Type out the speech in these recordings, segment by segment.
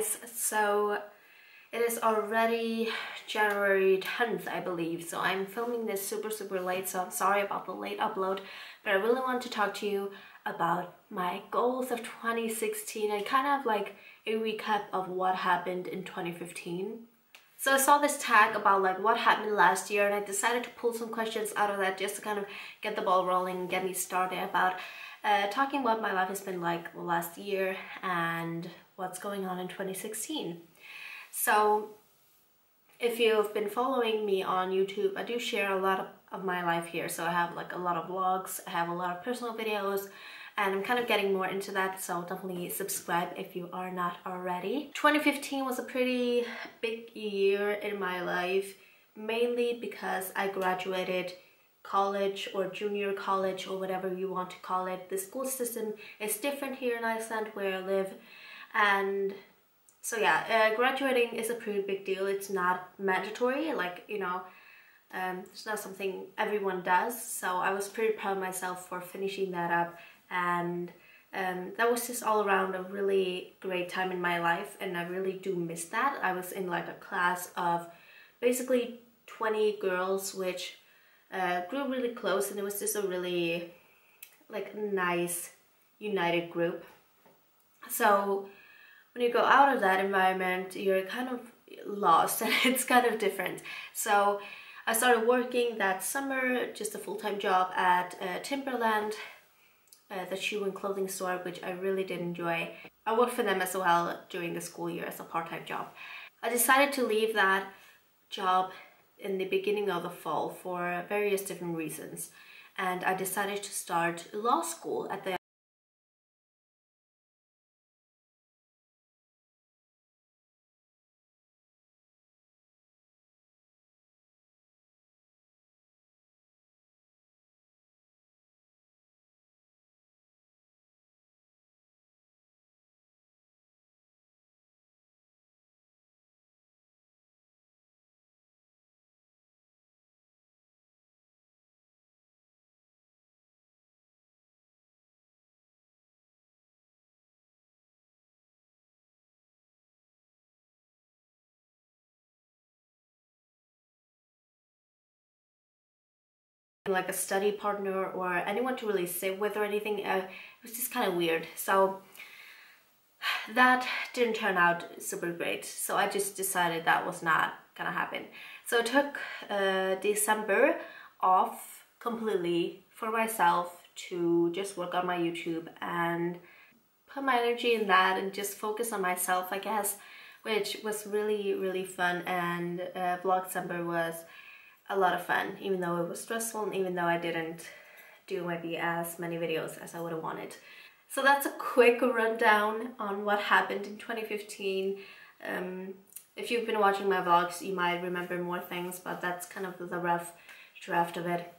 guys, so it is already January 10th, I believe, so I'm filming this super late, so I'm sorry about the late upload, but I really want to talk to you about my goals of 2016 and kind of like a recap of what happened in 2015. So I saw this tag about like what happened last year, and I decided to pull some questions out of that just to kind of get the ball rolling and get me started about talking what my life has been like last year and what's going on in 2016. So if you've been following me on YouTube, I do share a lot of my life here. So I have like a lot of vlogs, I have a lot of personal videos, and I'm kind of getting more into that, so definitely subscribe if you are not already. 2015 was a pretty big year in my life, mainly because I graduated college or junior college or whatever you want to call it. The school system is different here in Iceland where I live, and so yeah, graduating is a pretty big deal. It's not mandatory, like, you know, it's not something everyone does, so I was pretty proud of myself for finishing that up, and that was just all around a really great time in my life, and I really do miss that. I was in like a class of basically 20 girls, which grew really close, and it was just a really like nice united group. So when you go out of that environment, you're kind of lost and it's kind of different. So I started working that summer, just a full-time job at Timberland, the shoe and clothing store, which I really did enjoy. I worked for them as well during the school year as a part-time job. I decided to leave that job in the beginning of the fall for various different reasons, and I decided to start law school at the like a study partner or anyone to really sit with or anything. It was just kind of weird, so that didn't turn out super great, so I just decided that was not gonna happen. So I took December off completely for myself to just work on my YouTube and put my energy in that and just focus on myself, I guess, which was really fun, and VLOGCEMBER was a lot of fun, even though it was stressful and even though I didn't do maybe as many videos as I would have wanted. So that's a quick rundown on what happened in 2015. If you've been watching my vlogs, you might remember more things, but that's kind of the rough draft of it.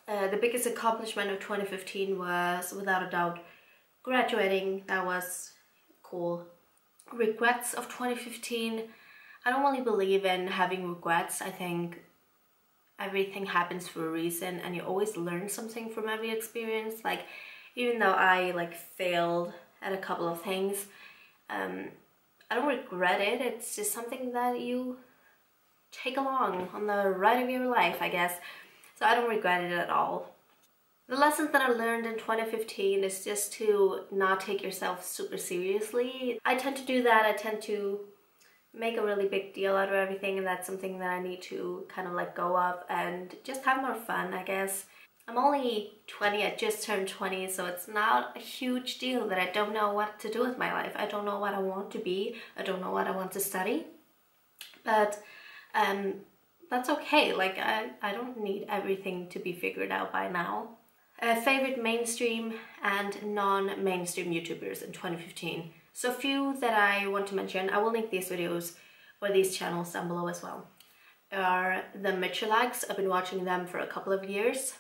The biggest accomplishment of 2015 was, without a doubt, graduating. That was cool. Regrets of 2015. I don't really believe in having regrets. I think everything happens for a reason, and you always learn something from every experience. Like, even though I like failed at a couple of things, I don't regret it. It's just something that you take along on the ride of your life, I guess. So I don't regret it at all. The lessons that I learned in 2015 is just to not take yourself super seriously. I tend to do that. I tend to make a really big deal out of everything, and that's something that I need to kind of let go of and just have more fun, I guess. I'm only 20, I just turned 20, so it's not a huge deal that I don't know what to do with my life. I don't know what I want to be, I don't know what I want to study, but that's okay. Like, I don't need everything to be figured out by now. Favorite mainstream and non-mainstream YouTubers in 2015. So a few that I want to mention, I will link these videos or these channels down below as well, are the MICHALAKS. I've been watching them for a couple of years.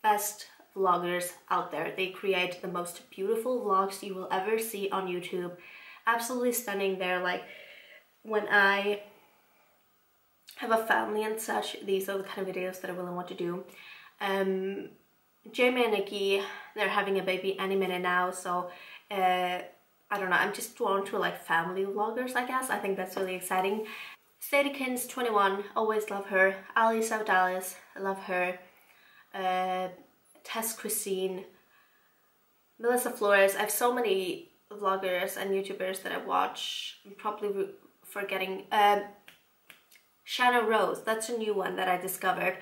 Best vloggers out there. They create the most beautiful vlogs you will ever see on YouTube. Absolutely stunning. They're like, when I have a family and such, these are the kind of videos that I really want to do. Jamie and NIKKI, they're having a baby any minute now, so I don't know, I'm just drawn to like family vloggers, I guess. I think that's really exciting. Sadykins 21, always love her. ALLIE SEVDALIS, I love her. TESS CHRISTINE, Melissa Flores. I have so many vloggers and YouTubers that I watch. I'm probably forgetting. CHANNON ROSE, that's a new one that I discovered.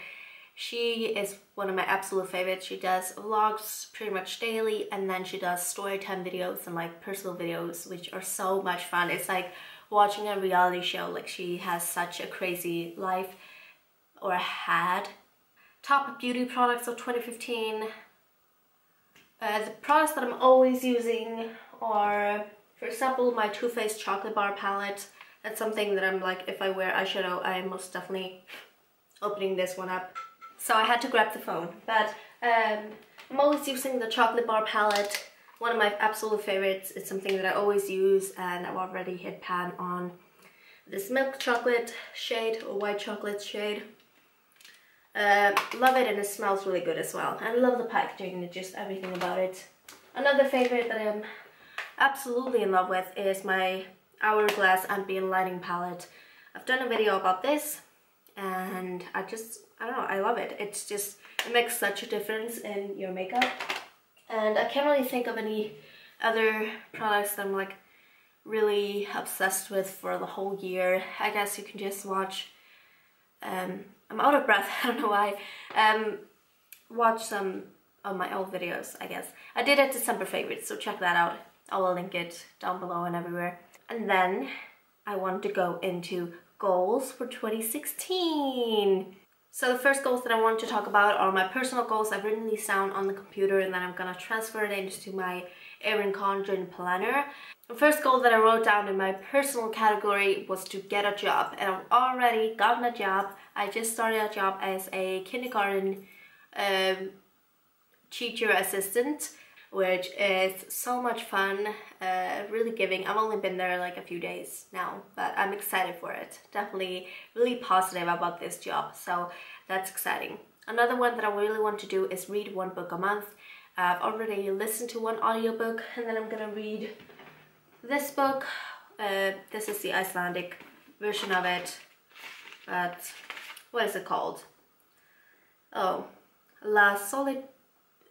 She is one of my absolute favorites. She does vlogs pretty much daily, and then she does storytime videos and like personal videos, which are so much fun. It's like watching a reality show. Like, she has such a crazy life, or had. Top beauty products of 2015. The products that I'm always using are, for example, my Too Faced chocolate bar palette. That's something that I'm like, if I wear eyeshadow, I'm most definitely opening this one up. So I had to grab the phone, but I'm always using the chocolate bar palette. One of my absolute favorites. It's something that I always use, and I've already hit pan on this milk chocolate shade or white chocolate shade. Love it, and it smells really good as well. I love the packaging and just everything about it. Another favorite that I'm absolutely in love with is my Hourglass Ambient Lighting palette. I've done a video about this, and I don't know, I love it. It's just, it makes such a difference in your makeup. And I can't really think of any other products that I'm like really obsessed with for the whole year. I guess you can just watch, I'm out of breath, I don't know why. Watch some of my old videos, I guess. I did a December favorites, so check that out. I will link it down below and everywhere. And then I want to go into goals for 2016. So the first goals that I want to talk about are my personal goals. I've written these down on the computer, and then I'm gonna transfer it into my Erin Condren planner. The first goal that I wrote down in my personal category was to get a job, and I've already gotten a job. I just started a job as a kindergarten teacher assistant, which is so much fun, really giving. I've only been there like a few days now, but I'm excited for it. Definitely really positive about this job, so that's exciting. Another one that I really want to do is read one book a month. I've already listened to one audiobook, and then I'm gonna read this book. This is the Icelandic version of it, but what is it called? Oh, La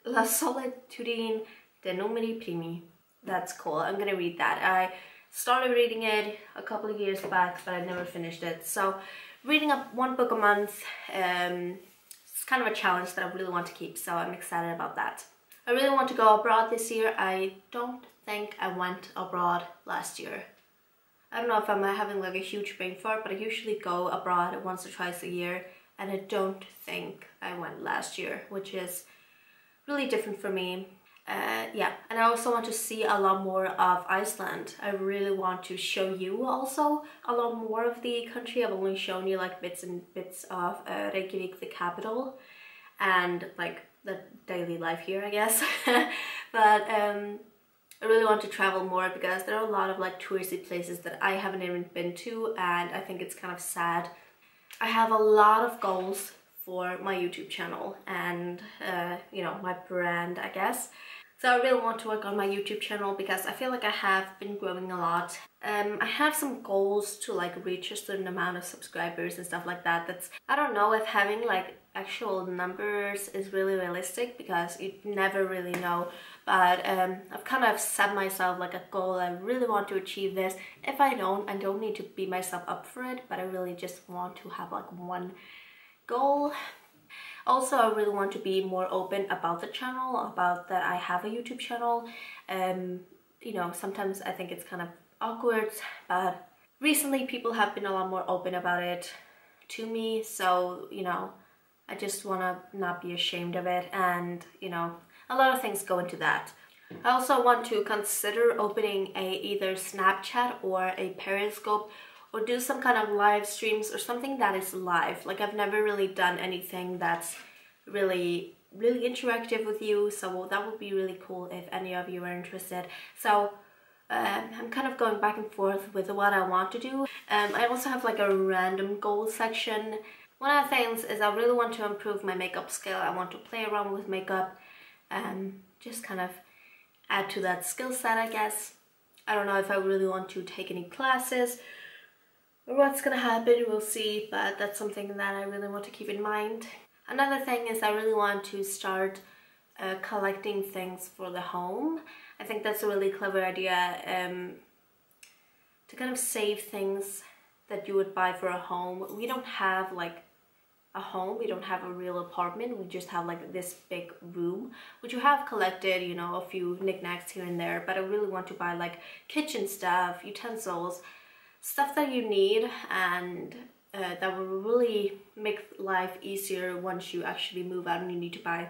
Solitudine de Numeri Primi. That's cool. I'm gonna read that. I started reading it a couple of years back, but I never finished it. So reading up one book a month, it's kind of a challenge that I really want to keep, so I'm excited about that. I really want to go abroad this year. I don't think I went abroad last year. I don't know if I'm having like a huge brain fart, but I usually go abroad once or twice a year, and I don't think I went last year, which is really different for me. Yeah, and I also want to see a lot more of Iceland. I really want to show you also a lot more of the country. I've only shown you like bits and bits of Reykjavik, the capital, and like the daily life here, I guess. But I really want to travel more, because there are a lot of like touristy places that I haven't even been to, and I think it's kind of sad. I have a lot of goals for my YouTube channel and you know, my brand, I guess. So I really want to work on my YouTube channel, because I feel like I have been growing a lot. I have some goals to like reach a certain amount of subscribers and stuff like that. That's, I don't know if having like actual numbers is really realistic, because you never really know. But I've kind of set myself like a goal. I really want to achieve this. If I don't need to beat myself up for it, but I really just want to have like one goal. Also, I really want to be more open about the channel, about that I have a YouTube channel. You know, sometimes I think it's kind of awkward, but recently people have been a lot more open about it to me, so you know, I just want to not be ashamed of it, and you know, a lot of things go into that. I also want to consider opening either Snapchat or a Periscope, or do some kind of live streams or something that is live. Like, I've never really done anything that's really interactive with you, so that would be really cool if any of you are interested. So I'm kind of going back and forth with what I want to do. I also have like a random goal section. One of the things is I really want to improve my makeup skill. I want to play around with makeup and just kind of add to that skill set, I guess. I don't know if I really want to take any classes or what's gonna happen, we'll see, but that's something that I really want to keep in mind. Another thing is I really want to start collecting things for the home. I think that's a really clever idea, to kind of save things that you would buy for a home. We don't have like a home, we don't have a real apartment, we just have like this big room, which you have collected, you know, a few knickknacks here and there, but I really want to buy like kitchen stuff, utensils, stuff that you need, and that will really make life easier once you actually move out and you need to buy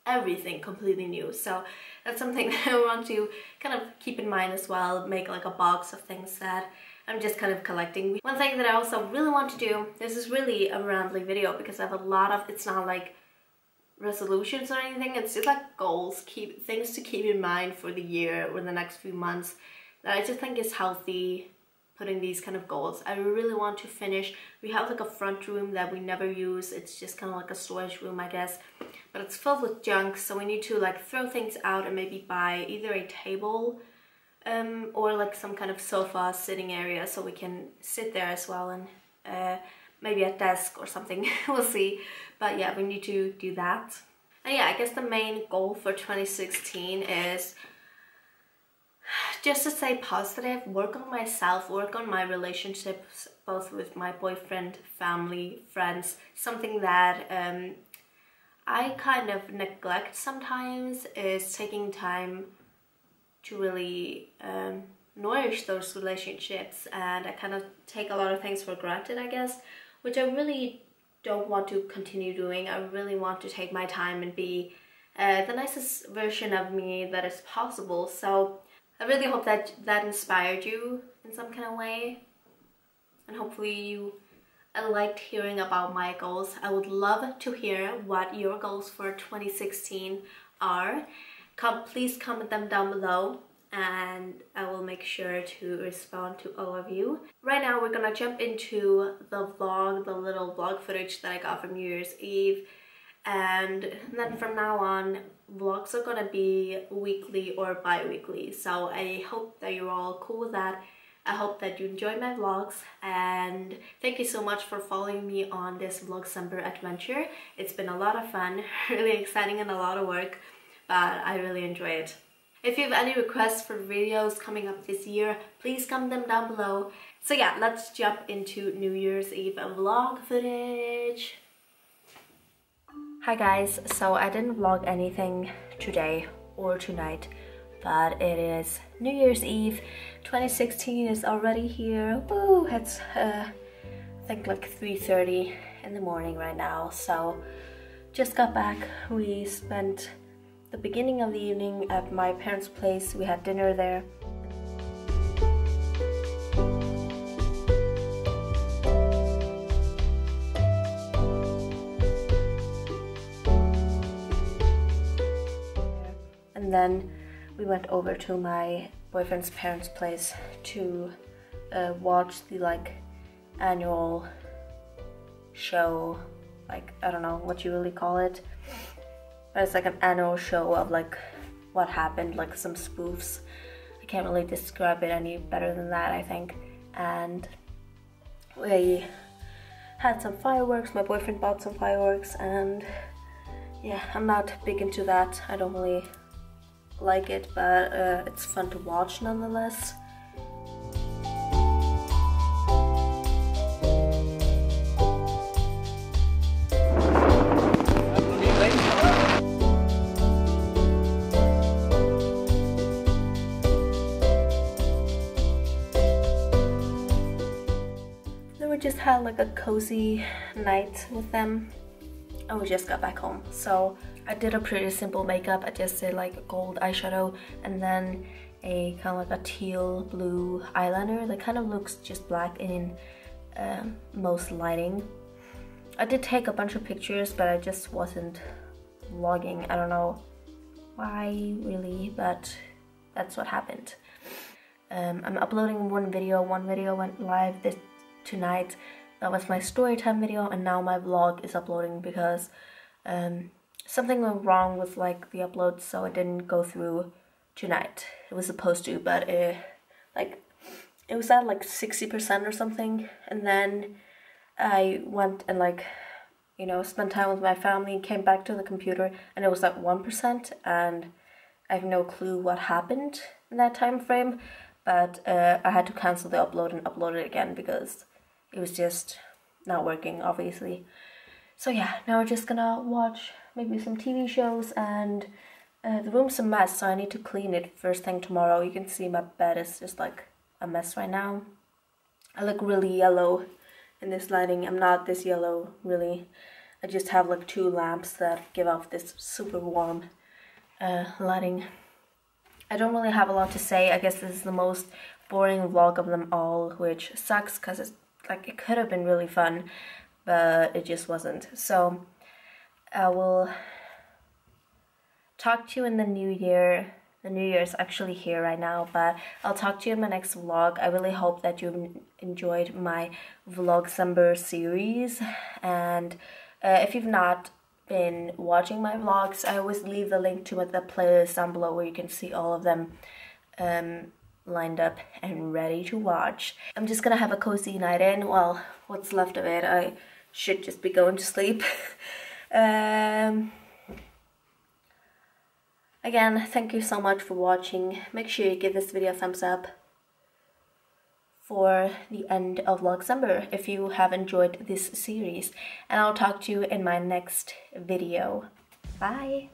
everything completely new. So that's something that I want to kind of keep in mind as well, make like a box of things that I'm just kind of collecting. One thing that I also really want to do, this is really a rambling video because I have a lot of, it's not like resolutions or anything, it's just like goals, things to keep in mind for the year or the next few months that I just think is healthy, putting these kind of goals. I really want to finish, we have like a front room that we never use, it's just kind of like a storage room I guess, but it's filled with junk, so we need to like throw things out and maybe buy either a table or like some kind of sofa sitting area so we can sit there as well, and maybe a desk or something, we'll see. But yeah, we need to do that. And yeah, I guess the main goal for 2016 is just to stay positive, work on myself, work on my relationships, both with my boyfriend, family, friends. Something that I kind of neglect sometimes is taking time to really nourish those relationships, and I kind of take a lot of things for granted, I guess, which I really don't want to continue doing. I really want to take my time and be the nicest version of me that is possible. So I really hope that that inspired you in some kind of way, and hopefully you liked hearing about my goals. I would love to hear what your goals for 2016 are. Please comment them down below and I will make sure to respond to all of you. Right now we're gonna jump into the vlog, the little vlog footage that I got from New Year's Eve, and then from now on vlogs are gonna be weekly or bi-weekly, so I hope that you're all cool with that. I hope that you enjoy my vlogs, and thank you so much for following me on this VLOGCEMBER adventure. It's been a lot of fun, really exciting and a lot of work, but I really enjoy it. If you have any requests for videos coming up this year, please comment them down below. So yeah, let's jump into New Year's Eve vlog footage. Hi guys, so I didn't vlog anything today or tonight, but it is New Year's Eve. 2016 is already here. Woo! It's I think like 3:30 in the morning right now, so just got back. We spent the beginning of the evening at my parents' place. We had dinner there. And then we went over to my boyfriend's parents' place to watch the like annual show, like I don't know what you really call it, but it's like an annual show of like what happened, like some spoofs. I can't really describe it any better than that, I think. And we had some fireworks, my boyfriend bought some fireworks, and yeah, I'm not big into that. I don't really like it, but it's fun to watch nonetheless. Then we just had like a cozy night with them, and we just got back home. So I did a pretty simple makeup. I just did like a gold eyeshadow and then a kind of like a teal blue eyeliner that kind of looks just black in most lighting. I did take a bunch of pictures, but I just wasn't vlogging. I don't know why really, but that's what happened. I'm uploading one video. One video went live tonight. That was my storytime video, and now my vlog is uploading because something went wrong with like the upload, so it didn't go through tonight. It was supposed to, but it was at like 60% or something, and then I went and like, you know, spent time with my family, came back to the computer, and it was at 1%, and I have no clue what happened in that time frame, but I had to cancel the upload and upload it again because it was just not working, obviously. So yeah, now we're just gonna watch maybe some TV shows, and the room's a mess, so I need to clean it first thing tomorrow. You can see my bed is just like a mess right now. I look really yellow in this lighting. I'm not this yellow, really. I just have like 2 lamps that give off this super warm lighting. I don't really have a lot to say. I guess this is the most boring vlog of them all, which sucks because it's like it could have been really fun, but it just wasn't. So I will talk to you in the new year. The new year is actually here right now, but I'll talk to you in my next vlog. I really hope that you enjoyed my VLOGCEMBER series, and if you've not been watching my vlogs, I always leave the link to the playlist down below where you can see all of them lined up and ready to watch. I'm just gonna have a cozy night in. Well, what's left of it. I should just be going to sleep. Again, thank you so much for watching. Make sure you give this video a thumbs up for the end of VLOGCEMBER if you have enjoyed this series. And I'll talk to you in my next video. Bye!